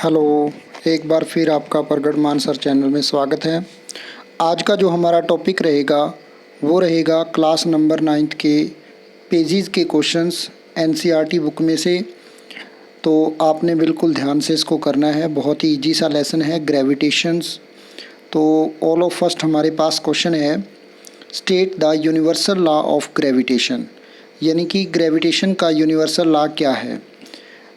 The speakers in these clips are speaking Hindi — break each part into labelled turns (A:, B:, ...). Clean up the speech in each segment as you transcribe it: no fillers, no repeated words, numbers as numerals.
A: हेलो, एक बार फिर आपका प्रगट मान सर चैनल में स्वागत है। आज का जो हमारा टॉपिक रहेगा वो रहेगा क्लास नंबर 9th के पेजेस के क्वेश्चंस एनसीईआरटी बुक में से। तो आपने बिल्कुल ध्यान से इसको करना है, बहुत ही इजी सा लेसन है, ग्रेविटेशंस। तो ऑल ऑफ फर्स्ट हमारे पास क्वेश्चन है, state the universal law of gravitation, यानी कि ग्रेविटेशन का यूनिवर्सल लॉ क्या है।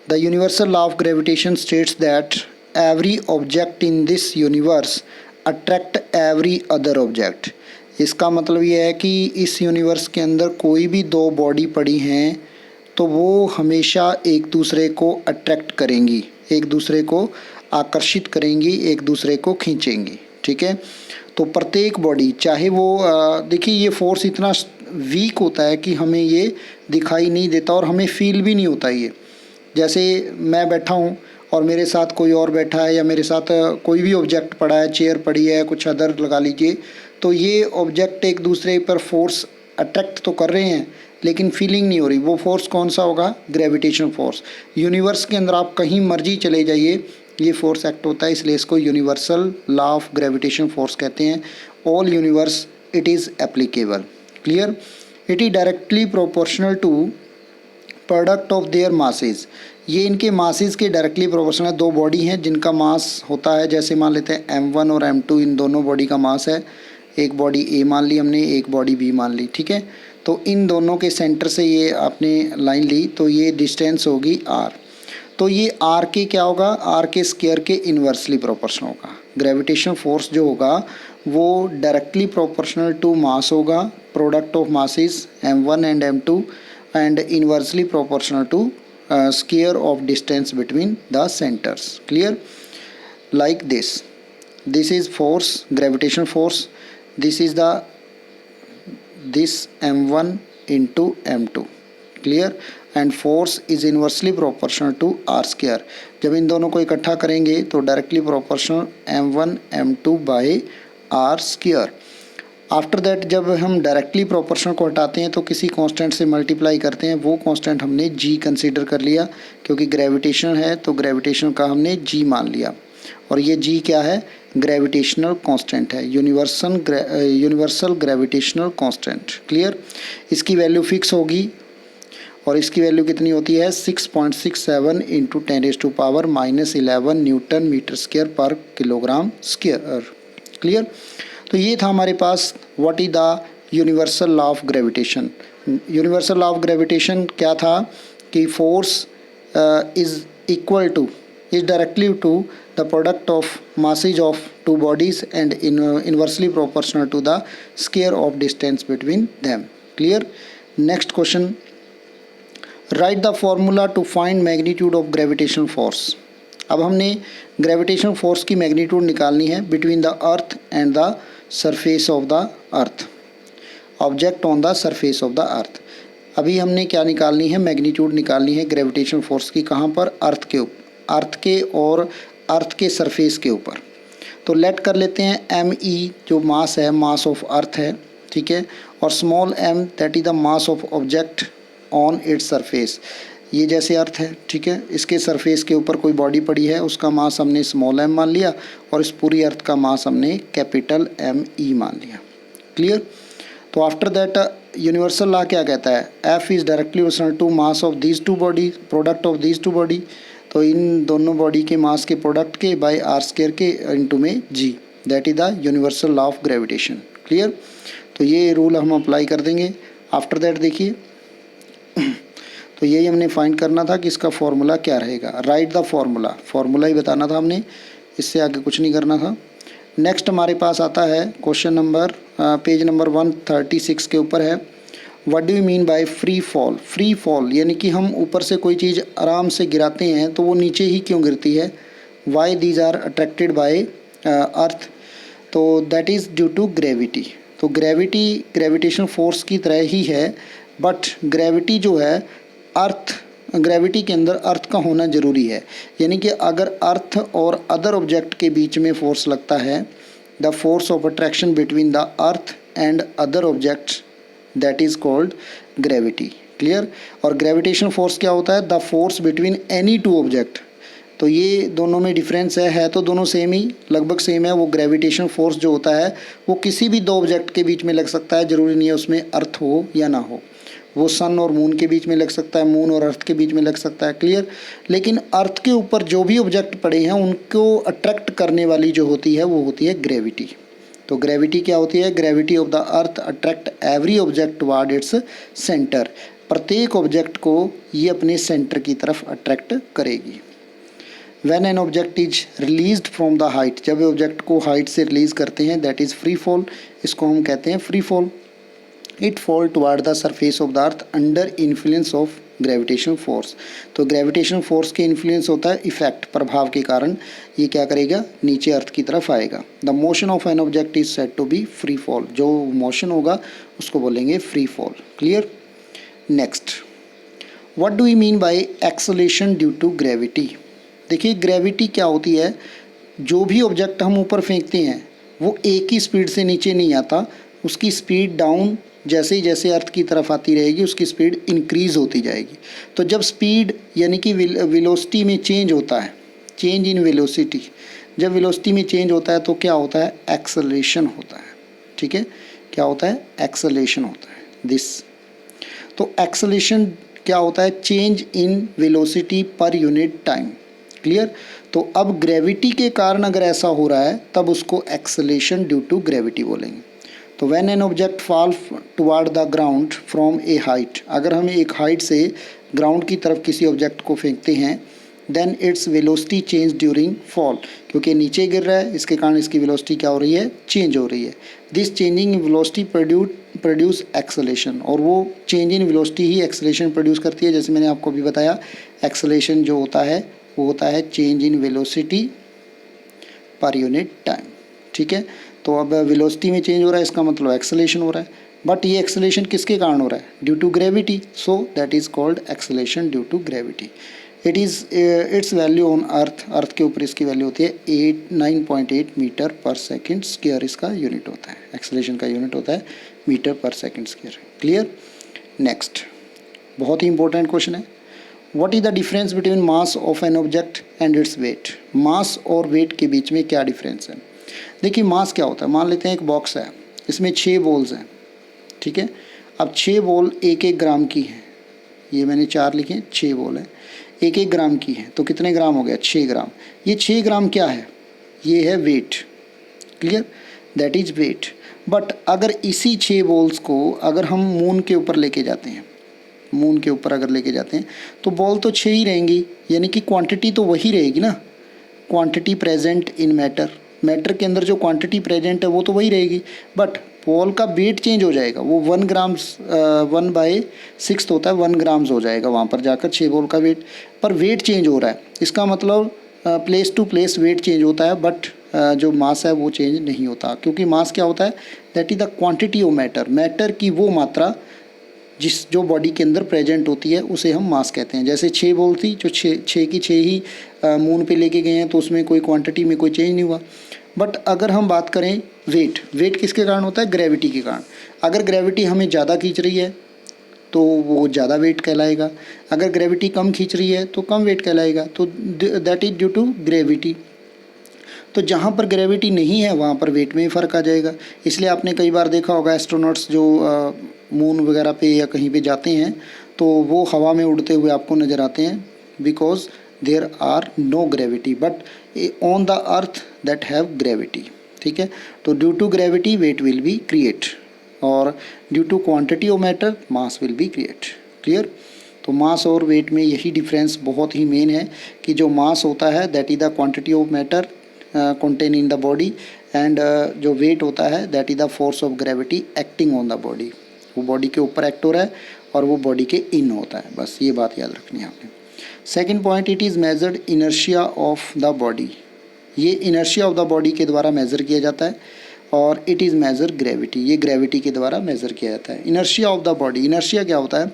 A: The universal law of gravitation states that every object in this universe attract every other object। इसका मतलब ये है कि इस यूनिवर्स के अंदर कोई भी दो बॉडी पड़ी हैं तो वो हमेशा एक दूसरे को अट्रैक्ट करेंगी, एक दूसरे को आकर्षित करेंगी, एक दूसरे को खींचेंगी। ठीक है, तो प्रत्येक बॉडी चाहे वो देखिए ये फोर्स इतना वीक होता है कि हमें ये दिखाई नहीं देता और हमें फील भी नहीं होता। ये जैसे मैं बैठा हूँ और मेरे साथ कोई और बैठा है या मेरे साथ कोई भी ऑब्जेक्ट पड़ा है, चेयर पड़ी है, कुछ अदर लगा लीजिए, तो ये ऑब्जेक्ट एक दूसरे पर फोर्स अट्रैक्ट तो कर रहे हैं लेकिन फीलिंग नहीं हो रही। वो फोर्स कौन सा होगा? Gravitation force. यूनिवर्स के अंदर आप कहीं मर्जी चले जाइए, ये फोर्स एक्ट होता है, इसलिए इसको universal law of gravitation force कहते हैं। All universe it is applicable. Clear? It is directly proportional to product of their masses. ये इनके मासेज के डायरेक्टली प्रोपोर्शनल है। दो बॉडी हैं जिनका मास होता है, जैसे मान लेते हैं m1 और m2, इन दोनों बॉडी का मास है। एक बॉडी A मान ली हमने, एक बॉडी B मान ली। ठीक है, तो इन दोनों के सेंटर से ये आपने लाइन ली तो ये डिस्टेंस होगी r। तो ये r के क्या होगा? r के स्क्वायर के इन्वर्सली प्रोपोर्शनल होगा। ग्रेविटेशन फोर्स जो होगा वो डायरेक्टली प्रोपोर्शनल टू मास होगा, product of masses m1 and m2, and inversely proportional to square of distance between the centers. Clear? Like this. This is force, gravitation force. This is this m1 into m2. Clear? And force is inversely proportional to r square. जब इन दोनों को इकट्ठा करेंगे तो directly proportional m1 m2 by r square. After that जब हम डायरेक्टली प्रोपोर्शनल को हटाते हैं तो किसी कांस्टेंट से मल्टीप्लाई करते हैं। वो कांस्टेंट हमने g कंसीडर कर लिया, क्योंकि ग्रेविटेशन है तो ग्रेविटेशन का हमने g मान लिया। और ये g क्या है? ग्रेविटेशनल कांस्टेंट है, यूनिवर्सल ग्रेविटेशनल कांस्टेंट। क्लियर? इसकी वैल्यू फिक्स होगी और इसकी वैल्यू कितनी होती है? 6.67 इंटू 10⁻⁻11 न्यूटन मीटर स्क्वायर पर किलोग्राम स्क्वायर। क्लियर? तो ये था हमारे पास what is the universal law of gravitation. Universal law of gravitation क्या था कि force is directly to the product of masses of two bodies and inversely proportional to the square of distance between them. Clear? Next question, write the formula to find magnitude of gravitation force. अब हमने ग्रेविटेशन फोर्स की मैग्नीट्यूड निकालनी है between the earth and the surface of the earth, object on the surface of the earth. अभी हमने क्या निकालनी है? मैग्नीट्यूड निकालनी है ग्रेविटेशन फोर्स की। कहाँ पर? अर्थ के ऊपर, अर्थ के और अर्थ के सरफेस के ऊपर। तो लेट कर लेते हैं m_e जो मास है, मास ऑफ अर्थ है। ठीक है, और small m that is the mass of object on its surface. ये जैसे अर्थ है, ठीक है, इसके सरफेस के ऊपर कोई बॉडी पड़ी है, उसका मास हमने स्मॉल m मान लिया और इस पूरी अर्थ का मास हमने कैपिटल M_e मान लिया। क्लियर? तो आफ्टर दैट यूनिवर्सल लॉ क्या कहता है? F is directly proportional to mass of these two body, product of these two body. तो इन दोनों बॉडी के मास के प्रोडक्ट के बाई r स्क्वायर के इंटू में g, that is the universal law of gravitation. Clear? तो ये रूल हम अप्लाई कर देंगे। आफ्टर दैट देखिए तो यही हमने फाइंड करना था कि इसका फॉर्मूला क्या रहेगा। राइट द फॉर्मूला, फॉर्मूला ही बताना था हमने, इससे आगे कुछ नहीं करना था। नेक्स्ट हमारे पास आता है क्वेश्चन नंबर पेज नंबर 136 के ऊपर है, what do you mean by free fall. Free fall यानी कि हम ऊपर से कोई चीज़ आराम से गिराते हैं तो वो नीचे ही क्यों गिरती है? Why these are attracted by earth, तो that is due to gravity. तो ग्रेविटी ग्रेविटेशन फोर्स की तरह ही है, बट ग्रेविटी जो है अर्थ, ग्रेविटी के अंदर अर्थ का होना ज़रूरी है। यानी कि अगर अर्थ और अदर ऑब्जेक्ट के बीच में फोर्स लगता है, the force of attraction between the earth and other objects, that is called gravity. Clear? और ग्रेविटेशन फोर्स क्या होता है? The force between any two object, तो ये दोनों में डिफरेंस है तो दोनों सेम ही लगभग सेम है। वो ग्रेविटेशन फोर्स जो होता है वो किसी भी दो ऑब्जेक्ट के बीच में लग सकता है, ज़रूरी नहीं है उसमें अर्थ हो या ना हो। वो सन और मून के बीच में लग सकता है, मून और अर्थ के बीच में लग सकता है, क्लियर। लेकिन अर्थ के ऊपर जो भी ऑब्जेक्ट पड़े हैं उनको अट्रैक्ट करने वाली जो होती है वो होती है ग्रेविटी। तो ग्रेविटी क्या होती है? Gravity of the earth attract every object toward its centre. प्रत्येक ऑब्जेक्ट को ये अपने सेंटर की तरफ अट्रैक्ट करेगी। When an object is released from the height, जब ऑब्जेक्ट को हाइट से रिलीज करते हैं, दैट इज़ फ्री फॉल, इसको हम कहते हैं free fall. It fall toward the surface of the earth under influence of gravitation force. तो ग्रेविटेशन फोर्स के इन्फ्लुएंस होता है इफेक्ट, प्रभाव के कारण ये क्या करेगा? नीचे अर्थ की तरफ आएगा। The motion of an object is said to be free fall, जो मोशन होगा उसको बोलेंगे free fall, clear. Next, what do we mean by acceleration due to gravity? देखिए ग्रेविटी क्या होती है, जो भी ऑब्जेक्ट हम ऊपर फेंकते हैं वो एक ही स्पीड से नीचे नहीं आता, उसकी स्पीड डाउन जैसे ही जैसे अर्थ की तरफ आती रहेगी उसकी स्पीड इंक्रीज होती जाएगी। तो जब स्पीड यानी कि वेलोसिटी में चेंज होता है, चेंज इन वेलोसिटी, जब वेलोसिटी में चेंज होता है तो क्या होता है? एक्सेलरेशन होता है, ठीक है। क्या होता है? एक्सेलरेशन होता है दिस। तो एक्सेलरेशन क्या होता है? Change in velocity per unit time, clear. तो अब ग्रेविटी के कारण अगर ऐसा हो रहा है तब उसको एक्सेलरेशन ड्यू टू ग्रेविटी बोलेंगे। तो when an object fall toward the ground from A height, अगर हम एक हाइट से ग्राउंड की तरफ किसी ऑब्जेक्ट को फेंकते हैं, then its velocity change during fall, क्योंकि नीचे गिर रहा है इसके कारण इसकी वेलोसिटी क्या हो रही है? चेंज हो रही है। This changing in velocity produce acceleration, और वो change in velocity he acceleration produce करती है। जैसे मैंने आपको अभी बताया, एक्सेलरेशन जो होता है वो होता है change in velocity per unit time, ठीक है। तो अब वेलोसिटी में चेंज हो रहा है, इसका मतलब एक्सेलरेशन हो रहा है। बट ये एक्सेलरेशन किसके कारण हो रहा है? Due to gravity, so that is called acceleration due to gravity. It is its value on earth, earth के ऊपर इसकी वैल्यू होती है 9.8 मीटर पर सेकेंड स्क्वायर, इसका यूनिट होता है, एक्सेलरेशन का यूनिट होता है मीटर पर सेकेंड स्क्वायर, क्लियर। नेक्स्ट, बहुत ही इंपॉर्टेंट क्वेश्चन है, what is the difference between mass of an object and its weight? Mass और वेट के बीच में क्या डिफरेंस है? देखिए मास क्या होता है, मान लेते हैं एक बॉक्स है, इसमें 6 बॉल्स हैं, ठीक है। अब 6 बॉल 1-1 ग्राम की हैं, ये मैंने 4 लिखे, 6 बॉल हैं, 1-1 ग्राम की हैं, तो कितने ग्राम हो गया? 6 ग्राम। ये 6 ग्राम क्या है? ये है weight, clear, that is weight. But अगर इसी 6 बॉल्स को अगर हम मून के ऊपर लेके जाते हैं, मून के ऊपर अगर लेके जाते हैं तो बॉल तो 6 ही रहेंगी, यानी कि क्वांटिटी तो वही रहेगी ना, quantity present in matter, matter के अंदर जो क्वांटिटी प्रेजेंट है वो तो वही रहेगी, बट बॉल का वेट चेंज हो जाएगा। वो 1 ग्राम्स 1/6 होता है, 1 ग्राम्स हो जाएगा वहाँ पर जाकर 6 बॉल का वेट, पर वेट चेंज हो रहा है। इसका मतलब place to place weight change होता है, बट जो मास है वो चेंज नहीं होता, क्योंकि मास क्या होता है? That is the quantity of matter, matter की वो मात्रा जो बॉडी के अंदर प्रेजेंट होती है उसे हम मास कहते हैं। जैसे 6 बॉल थी, जो 6 की 6 ही मून पे लेके गए हैं, तो उसमें कोई क्वांटिटी में कोई चेंज नहीं हुआ। बट अगर हम बात करें वेट, वेट किसके कारण होता है? ग्रेविटी के कारण। अगर ग्रेविटी हमें ज़्यादा खींच रही है तो वो ज़्यादा वेट कहलाएगा, अगर ग्रेविटी कम खींच रही है तो कम वेट कहलाएगा, तो that is due to gravity. तो जहाँ पर ग्रेविटी नहीं है वहाँ पर वेट में ही फ़र्क आ जाएगा। इसलिए आपने कई बार देखा होगा एस्ट्रोनॉट्स जो मून वगैरह पे या कहीं पे जाते हैं तो वो हवा में उड़ते हुए आपको नज़र आते हैं, because there are no gravity, but on the earth that have gravity, ठीक है। तो due to gravity weight will be create, और due to quantity of matter mass will be create, clear. तो मास और वेट में यही डिफरेंस बहुत ही मेन है कि जो मास होता है that is the quantity of matter contain in the body, and जो वेट होता है that is the force of gravity acting on the body, वो बॉडी के ऊपर एक्ट हो रहा है और वो बॉडी के इन होता है, बस ये बात याद रखनी है आपने। Second point, it is measured inertia of the body, ये इनर्शिया ऑफ द बॉडी के द्वारा मेज़र किया जाता है, और इट इज़ मेजर ग्रेविटी, ये ग्रेविटी के द्वारा मेज़र किया जाता है। Inertia of the body, inertia क्या होता है?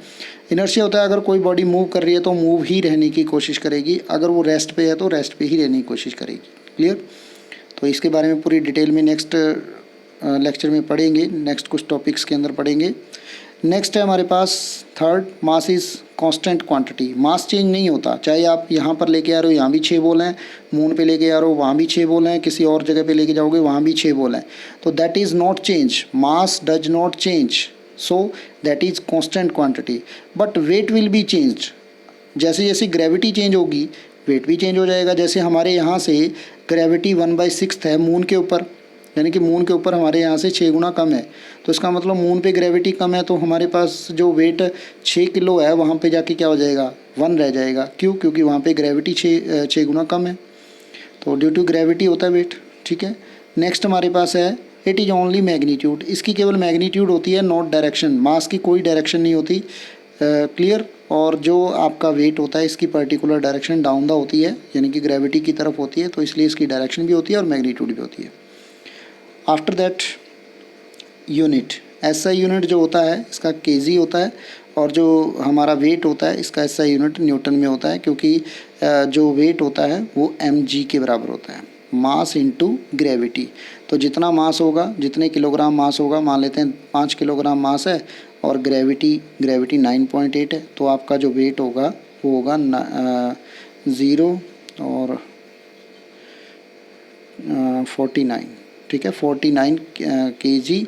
A: इनर्शिया होता है अगर कोई बॉडी मूव कर रही है तो मूव ही रहने की कोशिश करेगी, अगर वो रेस्ट पे है तो रेस्ट पे ही रहने की कोशिश करेगी, क्लियर। तो इसके बारे में पूरी डिटेल में नेक्स्ट लेक्चर में पढ़ेंगे, नेक्स्ट कुछ टॉपिक्स के अंदर पढ़ेंगे। नेक्स्ट है हमारे पास third, mass is constant quantity. Mass change नहीं होता, चाहे आप यहाँ पर लेके आ रहे हो यहाँ भी 6 बोल हैं, मून पे लेके आ रहे हो वहाँ भी 6 बोल हैं, किसी और जगह पे लेके जाओगे वहाँ भी 6 बोल हैं, तो that is not change, mass does not change, so that is constant quantity. But wait will be changed, जैसे जैसे ग्रेविटी चेंज होगी वेट भी चेंज हो जाएगा। जैसे हमारे यहाँ से ग्रेविटी 1/6 है मून के ऊपर, यानी कि मून के ऊपर हमारे यहाँ से 6 गुना कम है, तो इसका मतलब मून पे ग्रेविटी कम है, तो हमारे पास जो वेट 6 किलो है वहाँ पे जाके क्या हो जाएगा, 1 रह जाएगा। क्यों? क्योंकि वहाँ पे ग्रेविटी 6 गुना कम है, तो ड्यू टू ग्रेविटी होता है वेट। ठीक है, नेक्स्ट हमारे पास है इट इज़ ओनली मैग्नीट्यूड। इसकी केवल मैग्नीट्यूड होती है, नॉट डायरेक्शन। मास की कोई डायरेक्शन नहीं होती, क्लियर। और जो आपका वेट होता है इसकी पर्टिकुलर डायरेक्शन डाउन द होती है, यानी कि ग्रेविटी की तरफ होती है, तो इसलिए इसकी डायरेक्शन भी होती है और मैग्नीट्यूड भी होती है। After that unit, SI unit जो होता है इसका केजी होता है, और जो हमारा वेट होता है इसका एसआई यूनिट न्यूटन में होता है, क्योंकि जो वेट होता है वो mg के बराबर होता है, मास इनटू ग्रेविटी। तो जितना मास होगा, जितने किलोग्राम मास होगा, मान लेते हैं 5 किलोग्राम मास है और ग्रेविटी 9.8 है, तो आपका जो वेट होगा वो होगा 0 और 49, ठीक है, 49 kg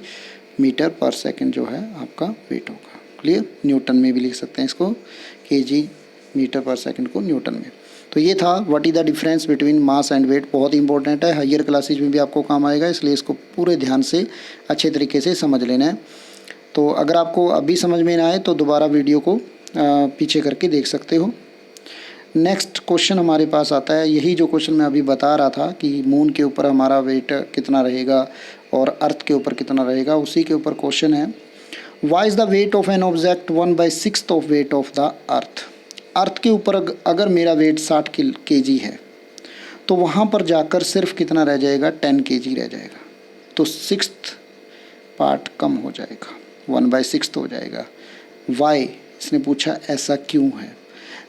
A: मीटर पर सेकंड जो है आपका वेट होगा। क्लियर, न्यूटन में भी लिख सकते हैं इसको, kg मीटर पर सेकंड को न्यूटन में। तो ये था what is the difference between mass and weight, बहुत ही इंपॉर्टेंट है, हायर क्लासेज में भी आपको काम आएगा, इसलिए इसको पूरे ध्यान से अच्छे तरीके से समझ लेना है। तो अगर आपको अभी समझ में ना आए तो दोबारा वीडियो को पीछे करके देख सकते हो। नेक्स्ट क्वेश्चन हमारे पास आता है, यही जो क्वेश्चन मैं अभी बता रहा था कि मून के ऊपर हमारा वेट कितना रहेगा और अर्थ के ऊपर कितना रहेगा, उसी के ऊपर क्वेश्चन है। Why is the weight of an object 1/6 of weight of the earth. Earth के ऊपर अगर मेरा वेट 60 kg है तो वहाँ पर जाकर सिर्फ कितना रह जाएगा, 10 kg रह जाएगा, तो 6th पार्ट कम हो जाएगा, 1/6 हो जाएगा। वाई, इसने पूछा ऐसा क्यों है।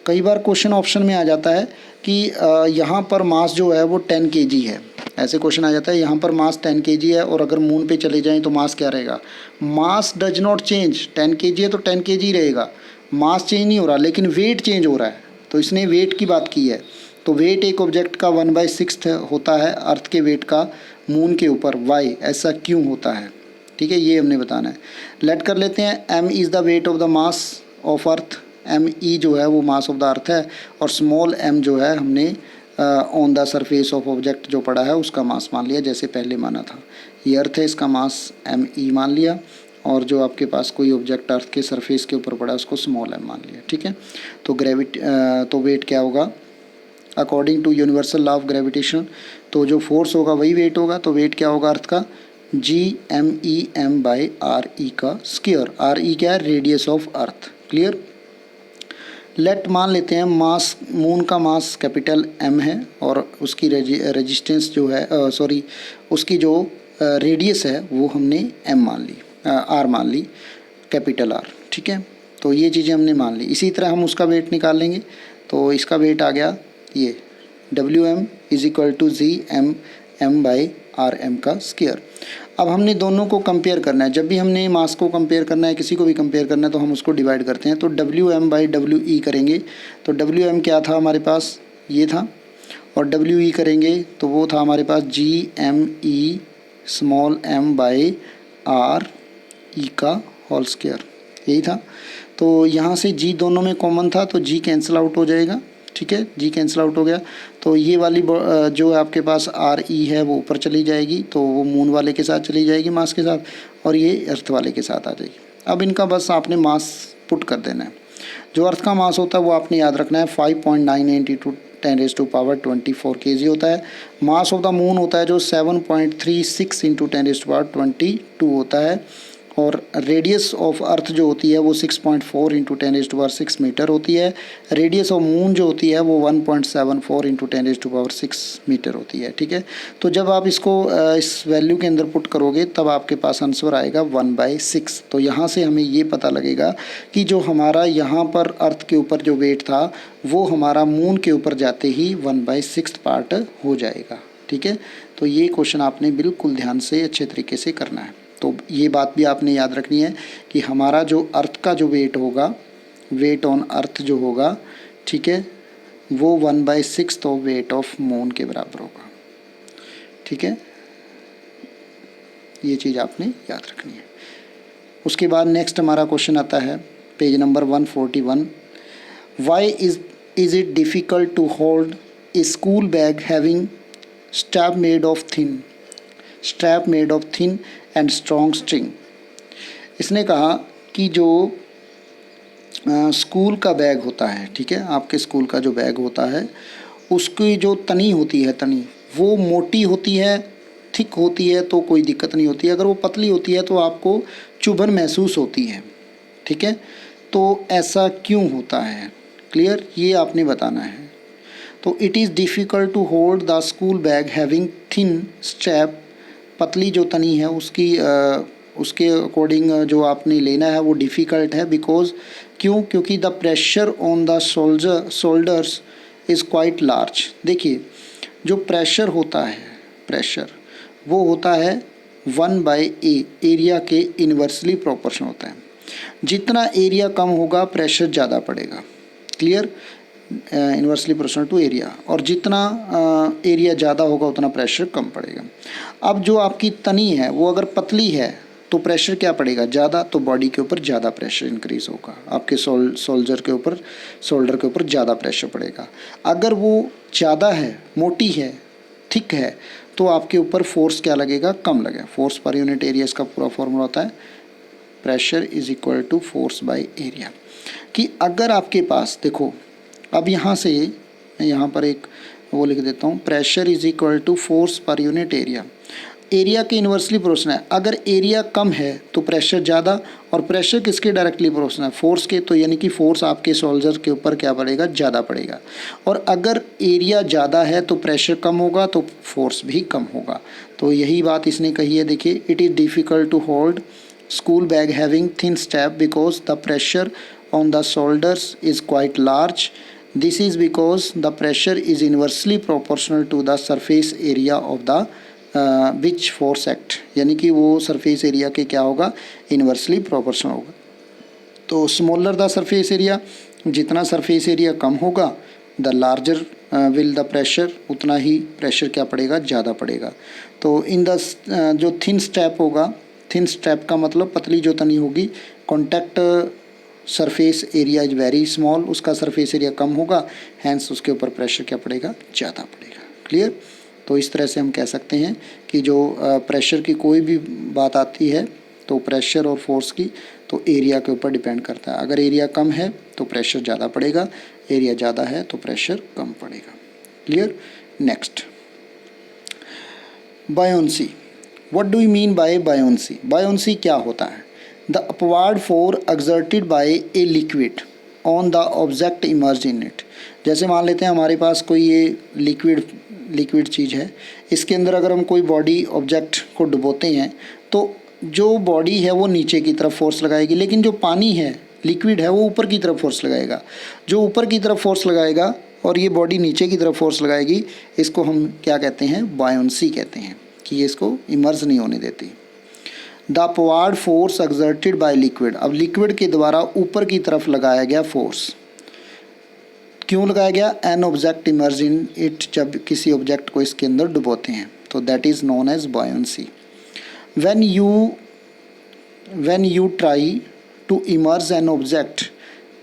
A: कई बार क्वेश्चन ऑप्शन में आ जाता है कि यहाँ पर मास जो है वो 10 kg है, ऐसे क्वेश्चन आ जाता है यहाँ पर मास 10 kg है और अगर मून पे चले जाएं तो मास क्या रहेगा। मास डज नॉट चेंज, 10 kg है तो 10 kg रहेगा, मास चेंज नहीं हो रहा, लेकिन वेट चेंज हो रहा है, तो इसने वेट की बात की है। तो वेट एक ऑब्जेक्ट का 1/6 होता है अर्थ के वेट का मून के ऊपर। वाई, ऐसा क्यों होता है, ठीक है, ये हमने बताना है। लेट कर लेते हैं, m is the weight of the mass of earth, me जो है वो मास ऑफ द अर्थ है, और स्मॉल m जो है हमने on the surface of object जो पड़ा है उसका मास मान लिया, जैसे पहले माना था। ये अर्थ है, इसका मास me मान लिया, और जो आपके पास कोई ऑब्जेक्ट अर्थ के सरफेस के ऊपर पड़ा है उसको स्मॉल m मान लिया। ठीक है, तो तो वेट क्या होगा according to universal law of gravitation, तो जो फोर्स होगा वही वेट होगा, तो वेट क्या होगा अर्थ का, Gm/r/e का स्क्वायर। r/e क्या है, radius of earth. Clear. Let मान लेते हैं मास, मून का मास कैपिटल M है और उसकी रेजिस्टेंस जो है उसकी जो रेडियस है वो हमने M मान ली, R मान ली, कैपिटल R। ठीक है, तो ये चीज़ें हमने मान ली। इसी तरह हम उसका वेट निकाल लेंगे, तो इसका वेट आ गया ये Wm = Gm/m का स्क्वायर। अब हमने दोनों को कंपेयर करना है, जब भी हमने मास को कंपेयर करना है, किसी को भी कंपेयर करना है, तो हम उसको डिवाइड करते हैं, तो Wm/We करेंगे, तो Wm क्या था हमारे पास, ये था, और We करेंगे तो वो था हमारे पास Gme/m/r/e का होल स्क्वायर, यही था। तो यहाँ से G दोनों में कॉमन था, तो G कैंसिल आउट हो जाएगा। ठीक है, G कैंसिल आउट हो गया, तो ये वाली जो आपके पास RE है वो ऊपर चली जाएगी, तो वो मून वाले के साथ चली जाएगी मास के साथ, और ये अर्थ वाले के साथ आ जाएगी। अब इनका बस आपने मास पुट कर देना है। जो अर्थ का मास होता है वो आपने याद रखना है 5.98 × 10⁻24 kg होता है। मास ऑफ द मून होता है जो 7.36 × 10⁻22 होता है, और रेडियस ऑफ अर्थ जो होती है वो 6.4 × 10⁻6 मीटर होती है। रेडियस ऑफ मून जो होती है वो 1.74 × 10⁻6 मीटर होती है। ठीक है, तो जब आप इसको इस वैल्यू के अंदर पुट करोगे तब आपके पास आंसर आएगा 1/6। तो यहाँ से हमें ये पता लगेगा कि जो हमारा यहाँ पर अर्थ के ऊपर जो वेट था वो हमारा मून के ऊपर जाते ही 1/6 पार्ट हो जाएगा। ठीक है, तो ये क्वेश्चन आपने बिल्कुल ध्यान से अच्छे तरीके से करना है। तो ये बात भी आपने याद रखनी है कि हमारा जो अर्थ का जो वेट होगा, वेट ऑन अर्थ जो होगा, ठीक है, वो 1/6 ऑफ वेट ऑफ मून के बराबर होगा। ठीक है, ये चीज़ आपने याद रखनी है। उसके बाद नेक्स्ट हमारा क्वेश्चन आता है page number 141। Why is it difficult to hold a school bag having strap made of thin and strong string. इसने कहा कि जो स्कूल का बैग होता है, ठीक है, आपके स्कूल का जो बैग होता है, उसकी जो तनी होती है, तनी वो मोटी होती है, थिक होती है तो कोई दिक्कत नहीं होती है। अगर वो पतली होती है तो आपको चुभन महसूस होती है। ठीक है, तो ऐसा क्यों होता है, क्लियर, ये आपने बताना है। तो it is difficult to hold the school bag having thin strap, पतली जो तनी है उसके अकॉर्डिंग जो आपने लेना है वो डिफ़िकल्ट है। बिकॉज क्योंकि the pressure on the shoulders is quite large. देखिए, जो प्रेशर होता है, प्रेशर वो होता है 1/A, एरिया के इन्वर्सली प्रोपोर्शन होता है। जितना एरिया कम होगा प्रेशर ज़्यादा पड़ेगा, clear, inversely proportional to area. और जितना एरिया ज़्यादा होगा उतना प्रेशर कम पड़ेगा। अब जो आपकी तनी है वो अगर पतली है तो प्रेशर क्या पड़ेगा, ज़्यादा, तो बॉडी के ऊपर ज़्यादा प्रेशर इंक्रीज़ होगा, आपके शोल्डर के ऊपर ज़्यादा प्रेशर पड़ेगा। अगर वो ज़्यादा है, मोटी है, थिक है, तो आपके ऊपर फोर्स क्या लगेगा, कम लगेगा। फोर्स पर यूनिट एरिया इसका पूरा फॉर्मूला होता है pressure is equal to force by area. कि अगर आपके पास, देखो अब यहाँ से मैं यहाँ पर एक वो लिख देता हूँ, pressure is equal to force पर यूनिट एरिया। एरिया के इन्वर्सली प्रोपोर्शनल है। अगर एरिया कम है तो प्रेशर ज़्यादा, और प्रेशर किसके डायरेक्टली प्रोपोर्शनल है, फोर्स के। तो यानी कि फोर्स आपके शोल्डर के ऊपर क्या पड़ेगा, ज़्यादा पड़ेगा। और अगर एरिया ज़्यादा है तो प्रेशर कम होगा तो फोर्स भी कम होगा। तो यही बात इसने कही है। देखिए, it is difficult to hold school bag having thin strap because the pressure on the shoulders is quite large. This is because the pressure is inversely proportional to the surface area of the which force act, यानी कि वो सरफेस एरिया के क्या होगा, इन्वर्सली प्रोपोर्शनल होगा। तो स्मॉलर द सरफेस एरिया, जितना सरफेस एरिया कम होगा, the larger will the pressure, उतना ही प्रेशर क्या पड़ेगा, ज़्यादा पड़ेगा। तो इन द जो थिन स्ट्रैप होगा, थिन स्ट्रैप का मतलब पतली जो तनी होगी, contact surface area is very small, उसका सरफेस एरिया कम होगा, हैंस उसके ऊपर प्रेशर क्या पड़ेगा, ज़्यादा पड़ेगा। क्लियर। तो इस तरह से हम कह सकते हैं कि जो प्रेशर की कोई भी बात आती है तो प्रेशर और फोर्स की तो एरिया के ऊपर डिपेंड करता है। अगर एरिया कम है तो प्रेशर ज़्यादा पड़ेगा, एरिया ज़्यादा है तो प्रेशर कम पड़ेगा। Clear. Next, buoyancy. What do you mean by buoyancy? Buoyancy क्या होता है? The upward force exerted by a liquid on the object emerge in it. जैसे मान लेते हैं हमारे पास कोई ये लिक्विड चीज़ है, इसके अंदर अगर हम कोई बॉडी ऑब्जेक्ट को डुबोते हैं तो जो बॉडी है वो नीचे की तरफ फोर्स लगाएगी, लेकिन जो पानी है, लिक्विड है, वो ऊपर की तरफ फोर्स लगाएगा। जो ऊपर की तरफ फोर्स लगाएगा और ये बॉडी नीचे की तरफ फोर्स लगाएगी, इसको हम क्या कहते हैं, बायोंसी कहते हैं, कि ये इसको इमर्ज नहीं होने देती। The upward force exerted by liquid, अब लिक्विड के द्वारा ऊपर की तरफ लगाया गया फोर्स, क्यों लगाया गया, an object emerge in it, जब किसी ऑब्जेक्ट को इसके अंदर डुबोते हैं, तो that is known as buoyancy. When you try to emerge an object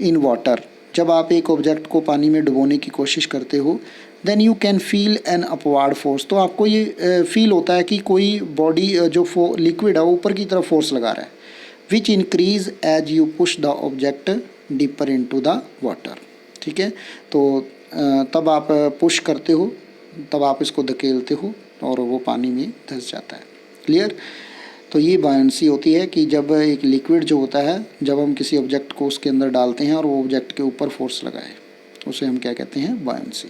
A: in water, जब आप एक ऑब्जेक्ट को पानी में डुबोने की कोशिश करते हो, then you can feel an upward force, तो आपको ये फील होता है कि कोई बॉडी जो लिक्विड है ऊपर की तरफ फोर्स लगा रहा है, which increase as you push the object deeper into the water. ठीक है, तो तब आप पुश करते हो, तब आप इसको धकेलते हो और वो पानी में धंस जाता है। क्लियर। तो ये बायोंसी होती है कि जब एक लिक्विड जो होता है, जब हम किसी ऑब्जेक्ट को उसके अंदर डालते हैं और वो ऑब्जेक्ट के ऊपर फोर्स लगाए, उसे हम क्या कहते हैं, बायोंसी।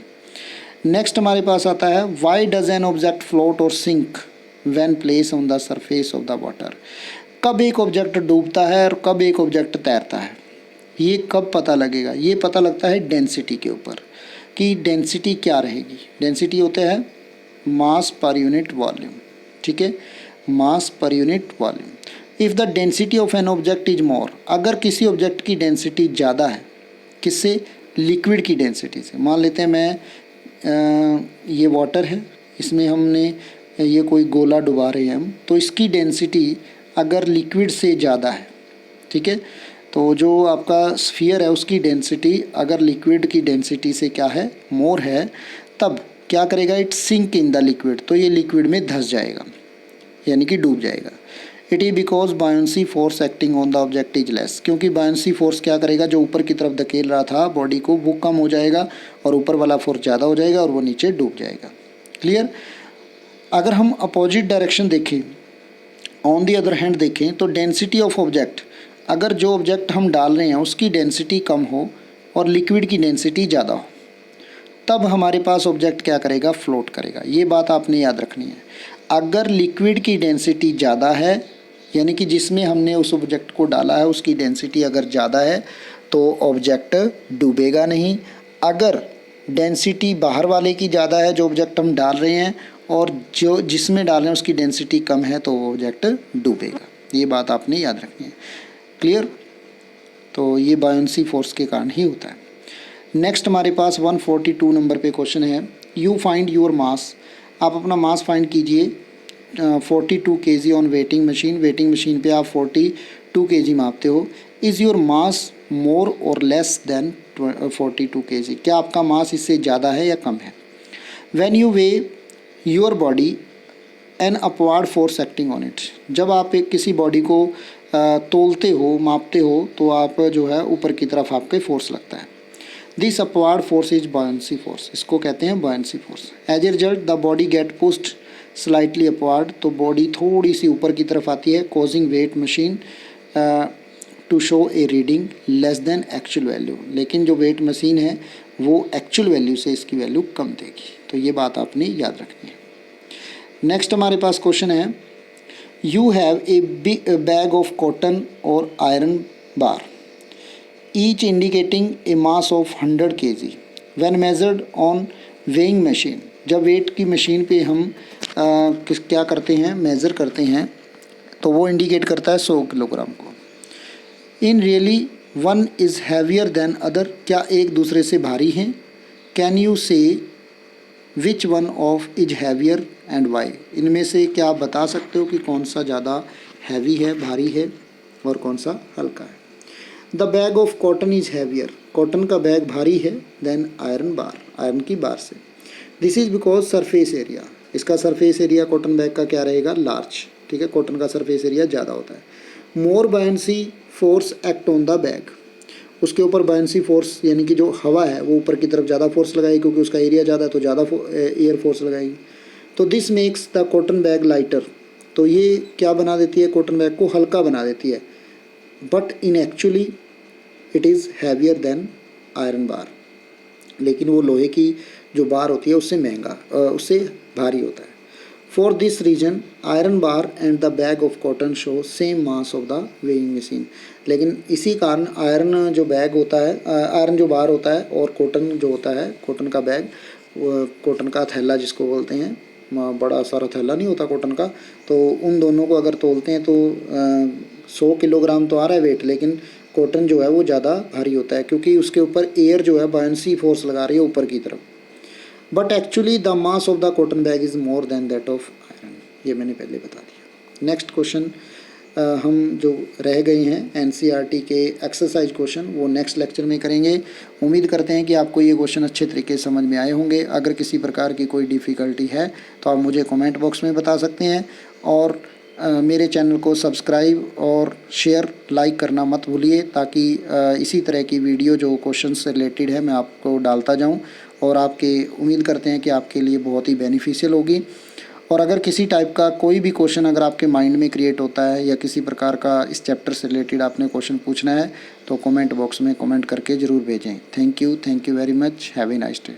A: नेक्स्ट हमारे पास आता है, why does an object float और sink when place on the surface of the water. कब एक ऑब्जेक्ट डूबता है और कब एक ऑब्जेक्ट तैरता है, ये कब पता लगेगा? ये पता लगता है डेंसिटी के ऊपर, कि डेंसिटी क्या रहेगी। डेंसिटी होता है मास पर यूनिट वॉल्यूम। ठीक है, मास पर unit volume. If the density of an object is more, अगर किसी ऑब्जेक्ट की डेंसिटी ज़्यादा है, किससे? लिक्विड की डेंसिटी से। मान लेते हैं ये वाटर है, इसमें हमने ये कोई गोला डुबा रहे हैं हम, तो इसकी डेंसिटी अगर लिक्विड से ज़्यादा है, ठीक है, तो जो आपका स्फीयर है उसकी डेंसिटी अगर लिक्विड की डेंसिटी से क्या है? मोर है, तब क्या करेगा? It sink in the liquid, तो ये लिक्विड में धंस जाएगा, यानी कि डूब जाएगा। It is because buoyancy force acting on the object is less, क्योंकि बायोंसी फोर्स क्या करेगा? जो ऊपर की तरफ धकेल रहा था बॉडी को, वो कम हो जाएगा और ऊपर वाला फोर्स ज़्यादा हो जाएगा और वो नीचे डूब जाएगा। क्लियर? अगर हम अपोजिट डायरेक्शन देखें, ऑन दी अदर हैंड देखें, तो डेंसिटी ऑफ ऑब्जेक्ट, अगर जो ऑब्जेक्ट हम डाल रहे हैं उसकी डेंसिटी कम हो और लिक्विड की डेंसिटी ज़्यादा हो, तब हमारे पास ऑब्जेक्ट क्या करेगा? फ्लोट करेगा। ये बात आपने याद रखनी है। अगर लिक्विड की डेंसिटी ज़्यादा है, यानी कि जिसमें हमने उस ऑब्जेक्ट को डाला है उसकी डेंसिटी अगर ज़्यादा है, तो ऑब्जेक्ट डूबेगा नहीं। अगर डेंसिटी बाहर वाले की ज़्यादा है, जो ऑब्जेक्ट हम डाल रहे हैं, और जो जिसमें डाल रहे हैं उसकी डेंसिटी कम है, तो वो ऑब्जेक्ट डूबेगा। ये बात आपने याद रखनी है। क्लियर? तो ये बायोंसी फोर्स के कारण ही होता है। नेक्स्ट हमारे पास 142 नंबर पे क्वेश्चन है, यू फाइंड योर मास। आप अपना मास फाइंड कीजिए 42 kg on waiting machine. Waiting machine पे आप 42 kg मापते हो। इज़ योर मास मोर और लेस देन 42 kg, क्या आपका मास इससे ज़्यादा है या कम है? When you weigh your body an upward force acting on it, जब आप एक किसी बॉडी को तोलते हो, मापते हो, तो आप जो है ऊपर की तरफ आपके फोर्स लगता है। This upward force is buoyancy force, इसको कहते हैं buoyancy force. As a result the body get pushed slightly upward, तो बॉडी थोड़ी सी ऊपर की तरफ आती है, causing weight machine to show a reading less than actual value, लेकिन जो वेट मशीन है वो एक्चुअल वैल्यू से इसकी वैल्यू कम देगी। तो ये बात आपने याद रखनी है। नेक्स्ट हमारे पास क्वेश्चन है, you have a bag of cotton और iron bar, each indicating a mass of 100 kg when measured on weighing machine. जब वेट की मशीन पे हम क्या करते हैं? मेज़र करते हैं, तो वो इंडिकेट करता है 100 किलोग्राम को। In really one is heavier than other, क्या एक दूसरे से भारी हैं? Can you say which one of is heavier and why, इनमें से क्या आप बता सकते हो कि कौन सा ज़्यादा हैवी है, भारी है, और कौन सा हल्का है? The bag of cotton is heavier, cotton का बैग भारी है, देन आयरन बार, आयरन की बार से। This is because surface area, इसका सरफेस एरिया कॉटन बैग का क्या रहेगा? लार्ज, ठीक है, कॉटन का सरफेस एरिया ज़्यादा होता है। More buoyancy force act on the bag, उसके ऊपर बायंसी फोर्स यानी कि जो हवा है वो ऊपर की तरफ ज़्यादा फोर्स लगाएगी, क्योंकि उसका एरिया ज़्यादा है तो ज़्यादा एयर फोर्स लगाएगी। तो this makes the cotton bag lighter, तो ये क्या बना देती है? कॉटन बैग को हल्का बना देती है। But in actually it is heavier then iron bar, लेकिन वो लोहे की जो बार होती है उससे उससे भारी होता है। For this reason iron bar and the bag of cotton show same mass of the weighing machine, लेकिन इसी कारण आयरन जो बैग होता है, आयरन जो बार होता है, और कॉटन जो होता है, कॉटन का बैग, कॉटन का थैला जिसको बोलते हैं, बड़ा सारा थैला नहीं होता कॉटन का, तो उन दोनों को अगर तोलते हैं तो 100 किलोग्राम तो आ रहा है वेट, लेकिन कॉटन जो है वो ज़्यादा भारी होता है, क्योंकि उसके ऊपर एयर जो है बायंसी फोर्स लगा रही है ऊपर की तरफ। But actually the mass of the cotton bag is more than that of iron, ये मैंने पहले बता दिया। नेक्स्ट क्वेश्चन हम जो रह गए हैं एनसीईआरटी के एक्सरसाइज क्वेश्चन, वो नेक्स्ट लेक्चर में करेंगे। उम्मीद करते हैं कि आपको ये क्वेश्चन अच्छे तरीके से समझ में आए होंगे। अगर किसी प्रकार की कोई डिफ़िकल्टी है तो आप मुझे कमेंट बॉक्स में बता सकते हैं, और मेरे चैनल को सब्सक्राइब और शेयर लाइक करना मत भूलिए, ताकि इसी तरह की वीडियो जो क्वेश्चन से रिलेटेड है मैं आपको डालता जाऊं, और आपके उम्मीद करते हैं कि आपके लिए बहुत ही बेनिफिशियल होगी। और अगर किसी टाइप का कोई भी क्वेश्चन अगर आपके माइंड में क्रिएट होता है, या किसी प्रकार का इस चैप्टर से रिलेटेड आपने क्वेश्चन पूछना है, तो कमेंट बॉक्स में कमेंट करके ज़रूर भेजें। Thank you very much, have a nice day.